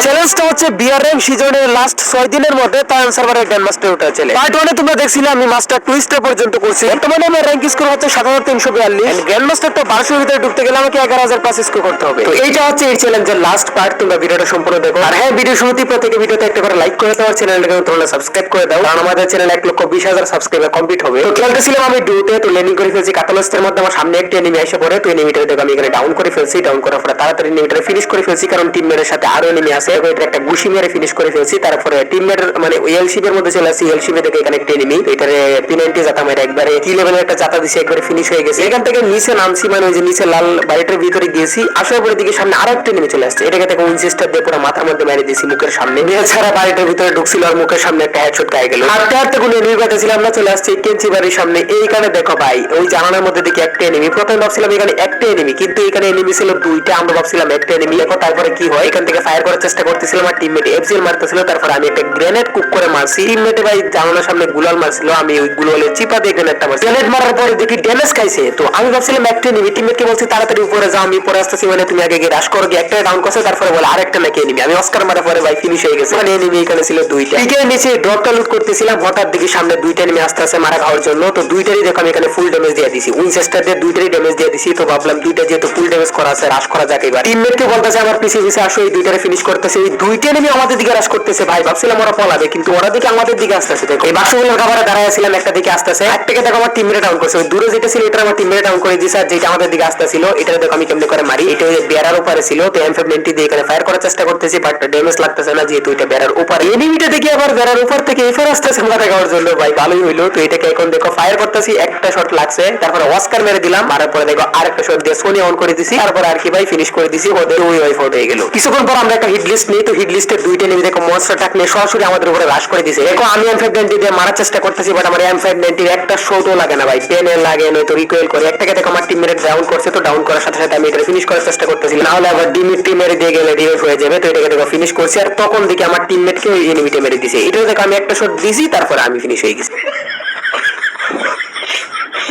চ্যালেঞ্জটা হচ্ছে বিআরএম সিজনের লাস্ট 6 দিনের মধ্যে তায়ান সার্ভারে গ্র্যান্ড মাস্টার ওঠা চ্যালেঞ্জ। পার্ট 1 এ তোমরা দেখছিলে আমি মাস্টার টুইস্টার পর্যন্ত করছি। বর্তমানে আমার র‍্যাঙ্ক স্কোর হচ্ছে 7342 এন্ড গ্র্যান্ড মাস্টার তো 1200 এর ভিতরে ঢুকতে গেলে আমাকে 11000 প্লাস স্কোর করতে হবে। তো এইটা হচ্ছে এই চ্যালেঞ্জের লাস্ট পার্ট। তোমরা ভিডিওটা সম্পূর্ণ দেখো। আর হ্যাঁ, ভিডিও শুরুতেই প্রত্যেকটা ভিডিওতে একটা করে লাইক করে দাও, আর চ্যানেলটাকে তোমরা সাবস্ক্রাইব করে দাও, কারণ আমাদের চ্যানেল 1,20,000 সাবস্ক্রাইবার কমপ্লিট হবে। তো খেলতেছিলাম আমি ডুতে, তো ল্যান্ডিং করে ফেলছি কাতালস্তের মধ্যে। আমার সামনে একটা এনিমি এসে পড়ে, তো এনিমিটা দেখো আমি এখানে ডাউন করে ফেলছি। ডাউন করার পরে তাড়াতাড়ি এনিমিটা ফিনিশ করে ফেলছি, কারণ টিমমেটের সাথে আরো এনিমি আছে। এটা একটা গুশি মেরে ফিনিশ করে ফেলছি। তারপরে টিমমেট মানে এলসিপের মধ্যে চলে আসছি। এলসিপে দেখে এখানে একটা এনিমি, এটারে P90 জাতা মেরে একবারে কি লেভেলের একটা জাতা দিছি, একবারে ফিনিশ হয়ে গেছে। এখান থেকে নিচে নামছি, মানে ওই যে নিচে লাল বাড়িটার ভিতরে গিয়েছি। আসার পরে দিকে সামনে আরো একটা এনিমি চলে আসছে। এটাকে দেখো উইনচেস্টার দিয়ে পুরো মাথার মধ্যে মেরে দিয়েছি মুখের সামনে। এছাড়া বাড়িটার ভিতরে ঢুকছিল আর মুখের সামনে একটা হেডশট গায়ে গেল। হাঁটতে হাঁটতে কোনো এনিমি পাঠাছিলাম না, চলে আসছে কেঞ্চি বাড়ির সামনে। এইখানে দেখো ভাই, ওই জানালার মধ্যে দিকে একটা এনিমি। প্রথমে ভাবছিলাম এখানে একটা এনিমি, কিন্তু এখানে এনিমি ছিল দুইটা। আমরা ভাবছিলাম একটা এনিমি। দেখো তারপরে কি হয়, এখান থেকে ফায়ার করার চেষ্টা করতেছিলাম আর টিমমেট এফজিএল মারতেছিল। তারপরে আমি একটা গ্রেনেড কুক করে মারছি। টিমমেটে ভাই জানালার সামনে গুলাল মারছিল, আমি ওই গুলালের চিপা দিয়ে গ্রেনেডটা মারছি। গ্রেনেড মারার পরে দেখি ড্যামেজ খাইছে। তো আমি ভাবছিলাম একটা এনিমি। টিমমেটকে বলছি তাড়াতাড়ি উপরে যাও, আমি পরে আসতেছি, মানে তুমি আগে গিয়ে রাশ করো। একটা ডাউন করছে, তারপরে বলে আরেকটা নাকি এনিমি। আমি অস্কার মারার পরে ভাই ফিনিশ হয়ে গেছে। মানে এনিমি এখানে ছিল দুইটা। পিকের নিচে ড্রপটা লুট করতেছিলাম, হঠাৎ দেখি সামনে দুইটা এনিমি আসতে আসে মারা খাওয়ার জন্য। তো দুইটারই দেখো আমি এখানে ফুল ড্যামেজ দিয়ে দিছি। উইনচেস্টার দিয়ে দুইটারই ড্যামেজ দিয়ে দিছি। তো ভাবলাম দুইটা যেহেতু ফুল ড্যামেজ করা আছে, রাশ করা যাক এবার। টিমমেটকে বলতেছে আমার পিছিয়ে পিছিয়ে আসো, এই দুইটারে ফিনিশ করতেছে। এই দুইটা এনিমি আমাদের দিকে রাশ করতেছে। ভাই ভাবছিলাম ওরা পলাবে, কিন্তু ওরা দিকে আমাদের দিকে আসতেছে। দেখো এই বাক্সগুলোর কাভারে দাঁড়ায় ছিলাম, একটা দিকে আসতেছে, একটাকে দেখো আমার টিমমেট ডাউন করছে। ওই দূরে যেটা ছিল এটা আমার টিমমেট ডাউন করে দিয়েছে, আর যেটা আমাদের দিকে আসতেছিল এটা দেখো আমি কেমনে করে মারি। এটা ওই বেড়ার উপরে ছিল। তো M590 দিয়ে এখানে ফায়ার করার চেষ্টা করতেছি, বাট ড্যামেজ লাগতেছে না, যেহেতু এটা বেড়ার উপরে। এনিমিটা দেখি আবার বেড়ার উপর থেকে এফার আসতেছে মাথা খাওয়ার জন্য। ভাই ভালোই হইলো। তো এটাকে এখন দেখো ফায়ার করতেছি, একটা শট লাগছে, তারপরে অস্কার মেরে দিলাম। মারার পরে দেখো আরেকটা শট দিয়ে সোনি অন করে দিছি। তারপর আর কি ভাই ফিনিশ করে দিছি। ওদের ওই ওয়াইফ আউট হয়ে গেল। কিছুক্ষণ পর আমরা একটা হিট লিস্ট নিই। তো হিট লিস্টের দুইটা এনিমি দেখো মনস্টার টাক নিয়ে সরাসরি আমাদের উপরে রাশ করে দিছে। দেখো আমি M590 দিয়ে মারার চেষ্টা করতেছি, বাট আমার M590 একটা শটও লাগে না ভাই। পেনে লাগে, নয়তো রিকয়েল করে। একটাকে দেখো আমার টিমমেট ডাউন করছে। তো ডাউন করার সাথে সাথে আমি এটা ফিনিশ করার চেষ্টা করতেছি, না হলে আবার ডিমিট্রি মেরে দিয়ে গেলে রিভাইভ হয়ে যাবে। তো এটাকে দেখো ফিনিশ করছি, আর তখন দেখি আমার টিমমেটকে ওই এনিমিটা মেরে দিছে। এটা দেখো আমি একটা শট দিছি, তারপরে আমি ফিনিশ হয়ে গেছি।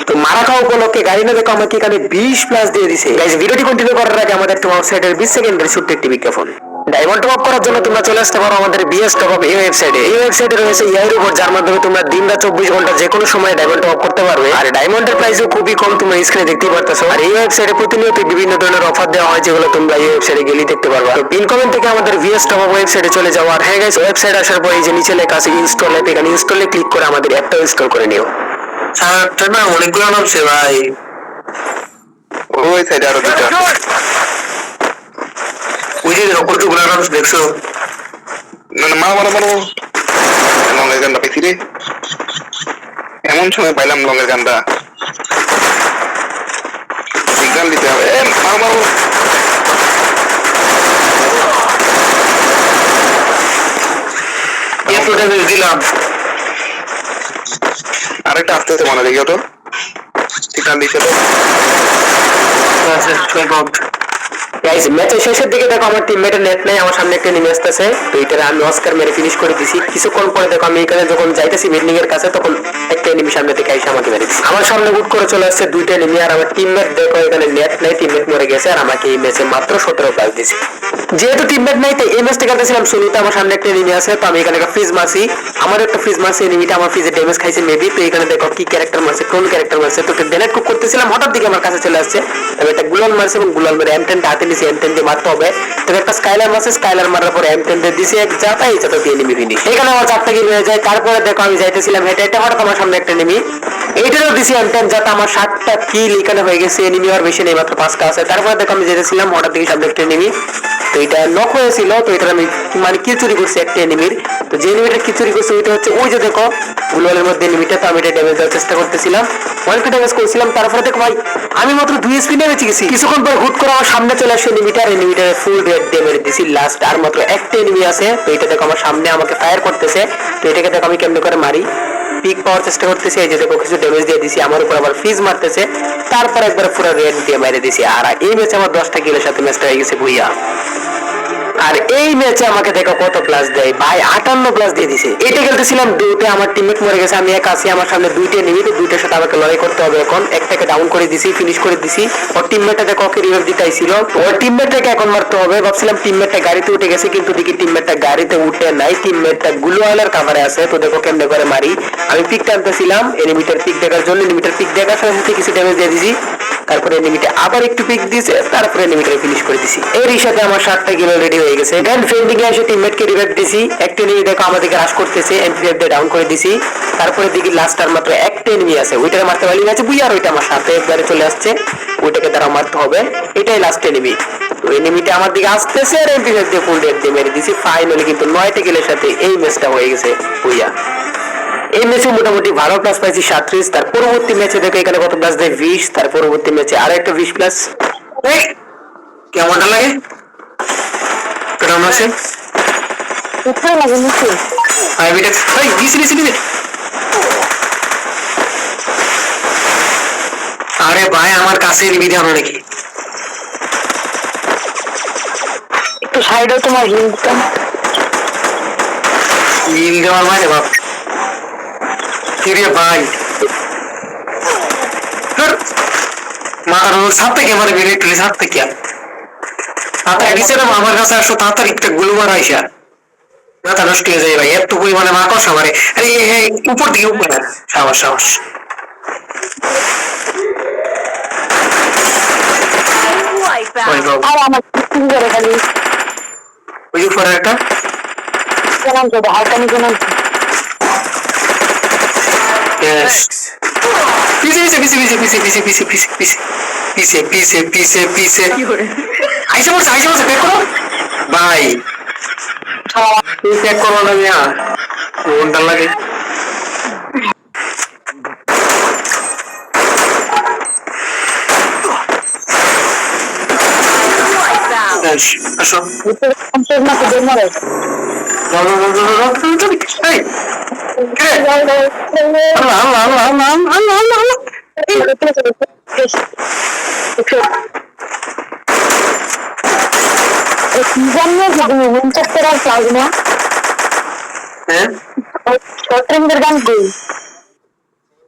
তো মারা খাওয়া উপলক্ষে গাড়ি না দেখো আমাকে এখানে 20 প্লাস দিয়ে দিছে। গাইস ভিডিওটি কন্টিনিউ করার আগে আমাদের একটু ওয়েবসাইটের 20 সেকেন্ডের ছোট্ট একটি বিজ্ঞাপন। ডায়মন্ড টপ আপ করার জন্য তোমরা চলে আসতে পারো আমাদের বিএস টপ আপ এই ওয়েবসাইটে। এই ওয়েবসাইটে রয়েছে এআই রোবট, যার মাধ্যমে তোমরা দিনরাত 24 ঘন্টা যে কোনো সময় ডায়মন্ড টপ আপ করতে পারবে। আর ডায়মন্ডের প্রাইসও খুবই কম, তোমরা স্ক্রিনে দেখতেই পারতেছো। আর এই ওয়েবসাইটে প্রতিনিয়ত বিভিন্ন ধরনের অফার দেওয়া হয়, যেগুলো তোমরা এই ওয়েবসাইটে গেলেই দেখতে পারবা। তো পিন কমেন্ট থেকে আমাদের বিএস টপ আপ ওয়েবসাইটে চলে যাও। আর হ্যাঁ গাইস, ওয়েবসাইট আসার পর এই যে নিচে লেখা আছে ইনস্টল অ্যাপ, এখানে ইনস্টলে ক্লিক করে আমাদের অ্যাপটা ইনস্টল করে নিও। স্যার না অনেকগুলো নামছে ভাই। ওই সাইডে আরো দুটো। ওই যে কতগুলো নামছে দেখছো? না না মারো মারো মারো। লঙ্গের গানটা পেয়েছি রে। এমন সময় পাইলাম লঙ্গের গানটা। সিগন্যাল দিতে হবে। মারো মারো। এত ড্যামেজ দিলাম। আরেকটা আসতে হতে মনে দেখিও তো। সিগন্যাল দিছে তো। গাইস ম্যাচের শেষের দিকে দেখো আমার টিমমেটের নেট নাই, আমার সামনে একটা এনিমি আসতেছে। তো এটারে আমি অস্কার মেরে ফিনিশ করে দিছি। কিছুক্ষণ পরে দেখো আমি এখানে যখন যাইতেছি বিল্ডিং এর কাছে, তখন একটা এনিমি সামনে থেকে এসে আমাকে মেরে দিছে। আমার সামনে হুট করে চলে আসছে দুইটা এনিমি, আর আমার টিমমেট দেখো এখানে নেট নাই, টিমমেট মরে গেছে, আর আমাকে এই ম্যাচে মাত্র 17 প্লাস দিয়েছে। যেহেতু টিমমেট নাই, তো এই ম্যাচটা খেলতেছিলাম শুরুতে। আমার সামনে একটা এনিমি আছে, তো আমি এখানে একটা ফ্রিজ মারছি। আমার একটা ফ্রিজ মারছি, এনিমিটা আমার ফ্রিজে ড্যামেজ খাইছে মেবি। তো এখানে দেখো কি ক্যারেক্টার মারছে, কোন ক্যারেক্টার মারছে। তো গ্রেনেড কুক করতেছিলাম, হঠাৎ দিকে আমার কাছে চলে আসছে। আমি একটা গুলাল মারছি এবং গুলাল মেরে M10 হাতে নিয়েছি। M10 দিয়ে মারতে হবে। তো একটা স্কাইলার মারছে, স্কাইলার মারার পরে M10 দিয়ে দিছি এক জাতা, এই জাতা দিয়ে এনিমি ফিনিশ। এখানে আমার 4টা কিল হয়ে যায়। তারপরে দেখো আমি যাইতেছিলাম হেঁটে হেঁটে, হঠাৎ আমার সামনে একটা এনিমি, এইটারও দিছি M10 জাতা, আমার 7টা কিল এখানে হয়ে গেছে। এনিমি আর বেশি নেই, মাত্র 5টা আছে। তারপরে দেখো আমি যেতেছিলাম, হঠাৎ দিকে সামনে একটা এনিমি। তো এটা নক হয়েছিল। তো এটা আমি মানে কিল চুরি করছি একটা এনিমির। তো যে এনিমিটা কিল চুরি করছে ওইটা হচ্ছে ওই যে দেখো গুলোলের মধ্যে এনিমিটা। তো আমি এটা ড্যামেজ দেওয়ার চেষ্টা করতেছিলাম, অনেকটা ড্যামেজ করছিলাম। তারপরে দেখো ভাই আমি মাত্র 2 স্পিনে বেঁচে গেছি। কিছুক্ষণ পর হুট করে আমার সামনে চলে আসছে এনিমিটার ফুল রেড দিয়ে মেরে দিছি। লাস্ট আর মাত্র একটা এনিমি আছে। তো এটা দেখো আমার সামনে আমাকে ফায়ার করতেছে। তো এটাকে দেখো আমি কেমনে করে মারি, পিক পাওয়ার চেষ্টা করতেছি। এই যে দেখো কিছু ড্যামেজ দিয়ে দিছি, আমার উপর আবার ফ্রিজ মারতেছে। তারপর একবার পুরো রেড দিয়ে মেরে দিছি। আর এই ম্যাচে আমার 10টা কিলের সাথে ম্যাচটা হয়ে গেছে ভুইয়া। আর এই ম্যাচে আমাকে দেখো কত প্লাস দেয় ভাই, 58 প্লাস দিয়ে দিছে। এটা খেলতেছিলাম দুইটা, আমার টিমমেট মরে গেছে, আমি এক আছি, আমার সামনে দুইটা নিবি, তো দুইটার সাথে আমাকে লড়াই করতে হবে। এখন একটাকে ডাউন করে দিছি, ফিনিশ করে দিছি। ওর টিমমেটটা দেখো ওকে রিভাইভ দিতে আইছিল, ওর টিমমেটটাকে এখন মারতে হবে। ভাবছিলাম টিমমেটটা গাড়িতে উঠে গেছে, কিন্তু দেখি টিমমেটটা গাড়িতে উঠে নাই, টিমমেটটা গ্লুওয়ালের কাভারে আছে। তো দেখো কেমনে করে মারি, আমি পিক টানতেছিলাম এনিমিটার পিক দেখার জন্য, এনিমিটার পিক দেখার সাথে সাথে কিছু ড্যামেজ দিয়ে দিছি। তারপরে এনিমিটা আবার একটু পিক দিয়েছে, তারপরে এনিমিটাকে ফিনিশ করে দিছি। এরই সাথে আমার 7টা কিল রেডি হয়ে গেছে। দেন ফ্রেন্ডিং এ এসে টিমমেটকে রিভাইভ দিছি, একটা এনিমি দেখো আমাদেরকে রাশ করতেছে, এমপি5 দিয়ে ডাউন করে দিছি। তারপরে দেখি লাস্ট আর মাত্র একটা এনিমি আছে, ওইটাকে মারতে পারলি না, বুঝি আর ওইটা আমার সাথে একবারে চলে আসছে, ওইটাকে তারা মারতে হবে। এটাই লাস্ট এনিমি। তো এনিমিটা আমার দিকে আসতেছে আর এমপি5 দিয়ে ফুল ডেট দিয়ে মেরে দিছি। ফাইনালি কিন্তু 9টা কিলের সাথে এই ম্যাচটা হয়ে গেছে বুইয়া। এই ম্যাচে মোটামুটি ভালো প্লাস পাইছি 37। তার পরবর্তী ম্যাচে দেখো এখানে কত প্লাস দেয় 20, তার পরবর্তী ম্যাচে আরো একটা 20 প্লাস। কেমনটা লাগে কেমন আছে কোথায় লাগে নিচে? আমি এটা ভাই দিছি দিছি দিছি। আরে ভাই আমার কাছে নিবি আমরা নাকি একটু সাইডে তোমার হিল দিতাম। হিল দেওয়ার মানে বাপ কিরে ভাই মার সাথে থেকে মারে বেরিয়ে তুলি সাথে থেকে তাড়াতাড়ি নিচে না আমার কাছে আসো, তাড়াতাড়ি একটা গুলো মারা আইসা মাথা নষ্ট হয়ে যায় ভাই, এত পরিমাণে মাকড় সামারে। আরে হ্যাঁ উপর দিকে উপরে, সাহস সাহস। আর আমার কি করে খালি ওই উপরে একটা কেমন যাবে হালকা নিচে নাম। Yes. পিছে আইসা বলছে ব্যাক করো ভাই, ব্যাক করো না মিয়া, কোনটা লাগে আসো না তো দেব মরে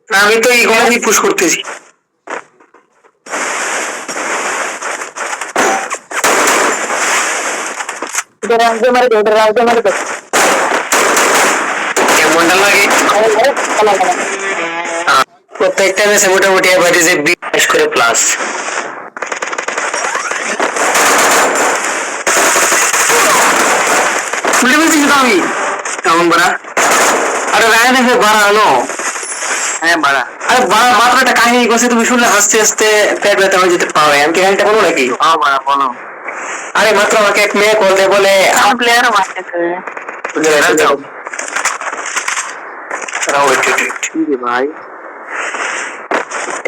আমি তো এইগুলো পুশ করতেছি। কেমনটা লাগে প্রত্যেকটা ম্যাচে মোটামুটি এভারেজে 20 করে প্লাস। শুনতে পেয়েছি তো আমি কেমন বাড়া, আরে রায়ন এসে বাড়া হলো, হ্যাঁ বাড়া, আরে বাড়া মাত্র একটা কাহিনী করছে, তুমি শুনলে হাসতে হাসতে পেট ব্যথা হয়ে যেতে পারো। আমি কি কাহিনীটা বলো নাকি? হ্যাঁ বাড়া বলো। আরে মাত্র আমাকে এক মেয়ে কল দিয়ে বলে প্লেয়ারও মারতেছে ভাই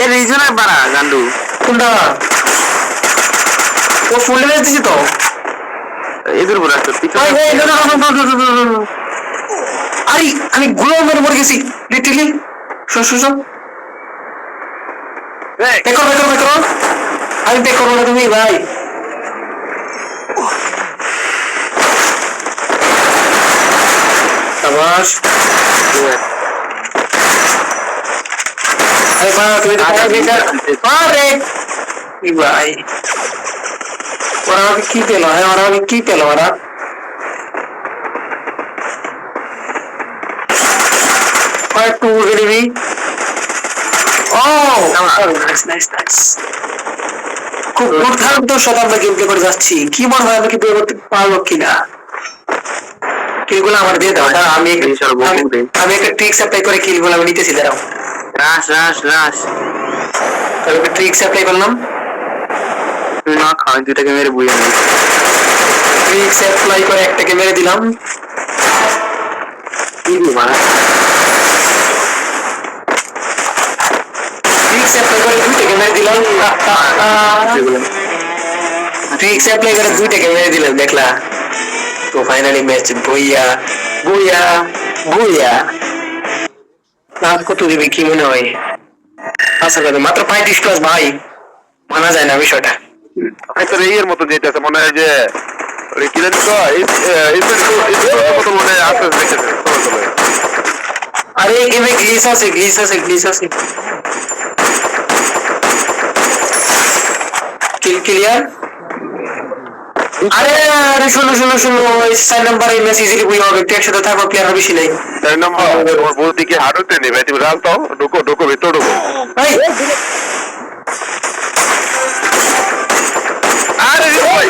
এর রিজনের বাড়া গান্ডু কোনটা ও ফুল ড্যামেজ দিছি তো এদের উপর একটা আরে আমি গুলো মেরে মরে গেছি লিটারলি। শো দেখো আমি দেখো না তুমি ভাই শাবাশ। আরে বাবা তুমি তো আরে কি ভাই ওরা আমাকে কি পেল, হ্যাঁ ওরা আমাকে কি পেল, ওরা একটু উড়ে দিবি। ও নাইস খুব দুর্দান্ত সাথে আমরা গেম প্লে করে যাচ্ছি। কি মনে হয় আমি কি প্লে করতে পারবো কিনা, কিলগুলো আমার দিয়ে দাও। আমি একটা ট্রিক্স অ্যাপ্লাই করে কিলগুলো আমি নিতেছি, দাঁড়াও। রাশ তাহলে একটা ট্রিক্স অ্যাপ্লাই করলাম না, খাওয়াই দুইটাকে মেরে বুঝে নেই, ট্রিক্স অ্যাপ্লাই করে একটাকে মেরে দিলাম। ট্রিক্স অ্যাপ্লাই করে দুইটাকে মেরে দিলাম, ট্রিক্স অ্যাপ্লাই করে দুইটাকে মেরে দিলাম, দেখলা তো ফাইনালি ম্যাচ বুইয়া। লাভ কত দিবে কি মনে হয়? আচ্ছা মাত্র 35 প্লাস ভাই, মানা যায় না বিষয়টা। হয়তো এর মতো যেতেছে মনে হয় যে ওরে কি জানি তো এই কত মনে আছে দেখেছে আরে এই গেমে গ্লিচ আছে কিল ক্লিয়ার। আরে শোনো 6 নাম্বার এই ম্যাচ ইজিলি বুই হবে, একসাথে থাকো, প্লেয়ার বেশি নাই। 4 নম্বর ওর বলতে কি হার্ড হতে নেই ভাই, তুমি রাল তো ঢোকো ভিতর ঢোকো। এই আরে রে ভাই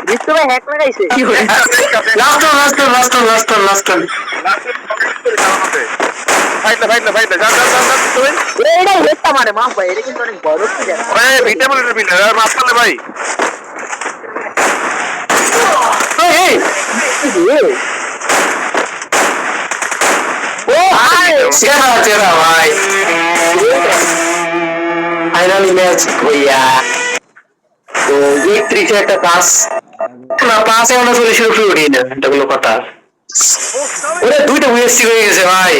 বিট্টু ভাই হ্যাক লাগাইছে। কি হলো? লাস্ট ফাইট না তুমি এইটা হেডটা মারে মাফ ভাই, এটা কিন্তু অনেক বড় প্লেয়ার। ওরে ভিটামিনের বিল আর মাফ করলে ভাই। এই ও ভাই চেরা ভাই ফাইনালি ম্যাচ হইয়া তো 31 একটা পাস না, পাসে আমরা সলিউশন ফ্রি উঠি না, এটা কোনো কথা? ওরে দুইটা ওয়েস্ট হয়ে গেছে ভাই।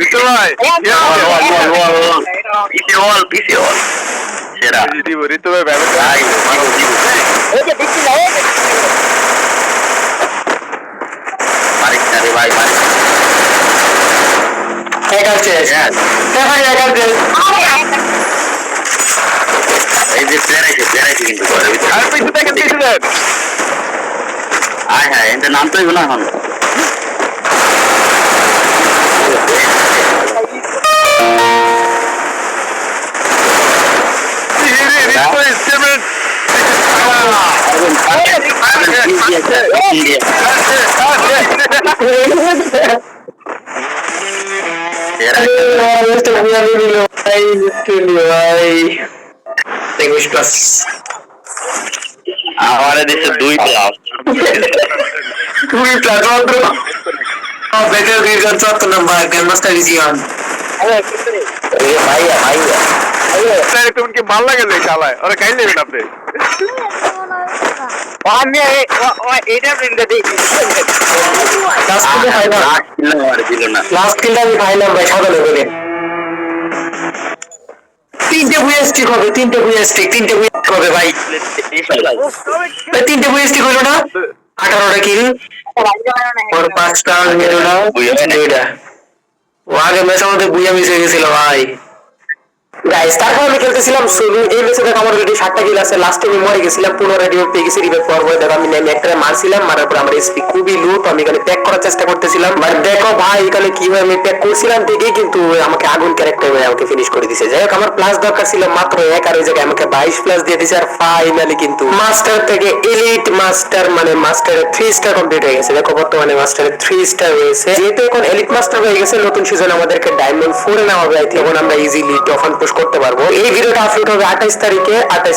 ভিতর ভাই পিসি অল সেরা দিব ঋতু ভাই ব্যবসা এই যে বিট্টু ভাই আরে ভাই এক আছে এই যে প্লেয়ার আছে কিন্তু ঘরের ভিতরে আর পিছু থেকে দেন হ্যাঁ এর নাম তো না এখন আমাদের দেশে 2 plus better reason 7 number grandmaster region. আরে বিট্টু রে ভাইয়া তুমি কি ভালো লাগে রে শালায় ওরে কাই নেবেন আপনি আমি এইটা প্রিন্ট দেই। লাস্ট কিলটা আমি পাইলাম ভাই, সাধারণ করে 3টে বুয়েস্টিক হবে ভাই, 3টে বুয়েস্টিক হলো না, 18টা কিল ওর 5টা মেরো না, 2টা ও আগে ম্যাচ আমাদের বুয়া মিস হয়ে গেছিল ভাই। গাইস তারপর আমি খেলতেছিলাম সোলো, এই ম্যাচে দেখো আমার অলরেডি 7টা কিল আছে, লাস্টে আমি মরে গেছিলাম, পুনরায় রিভাইভ পেয়ে গেছি, রিভাইভ পাওয়ার পরে দেখো আমি নেমে একটা মারছিলাম, মারার পর আমার এসপি খুবই লো, তো আমি এখানে প্যাক করার চেষ্টা করতেছিলাম, বাট দেখো ভাই এখানে কিভাবে আমি প্যাক করছিলাম ঠিকই, কিন্তু আমাকে আগুন ক্যারেক্টার হয়ে আমাকে ফিনিশ করে দিয়েছে। যাই হোক আমার প্লাস দরকার ছিল মাত্র 1, আর ওই জায়গায় আমাকে 22 প্লাস দিয়ে দিয়েছে, আর ফাইনালি কিন্তু মাস্টার থেকে এলিট মাস্টার মানে মাস্টারের 3 স্টার কমপ্লিট হয়ে গেছে। দেখো বর্তমানে মাস্টারের 3 স্টার হয়েছে, যেহেতু এখন এলিট মাস্টার হয়ে গেছে, নতুন সিজন আমাদেরকে ডায়মন্ড 4 এ নেওয়া হবে, তখন আমরা ইজিলি টফান পুশ করতে পারবো। এই ভিডিওটা আপলোড হবে 28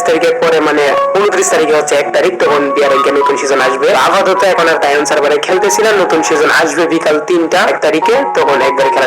তারিখের পরে মানে 29 তারিখে হচ্ছে 1 তারিখ, তখন বিআরএনকে নতুন সিজন আসবে। আপাতত এখন আর ডায়মন্ড সার্ভারে খেলতেছিলাম, নতুন সিজন আসবে বিকাল 3টা 1 তারিখে, তখন একবার খেলা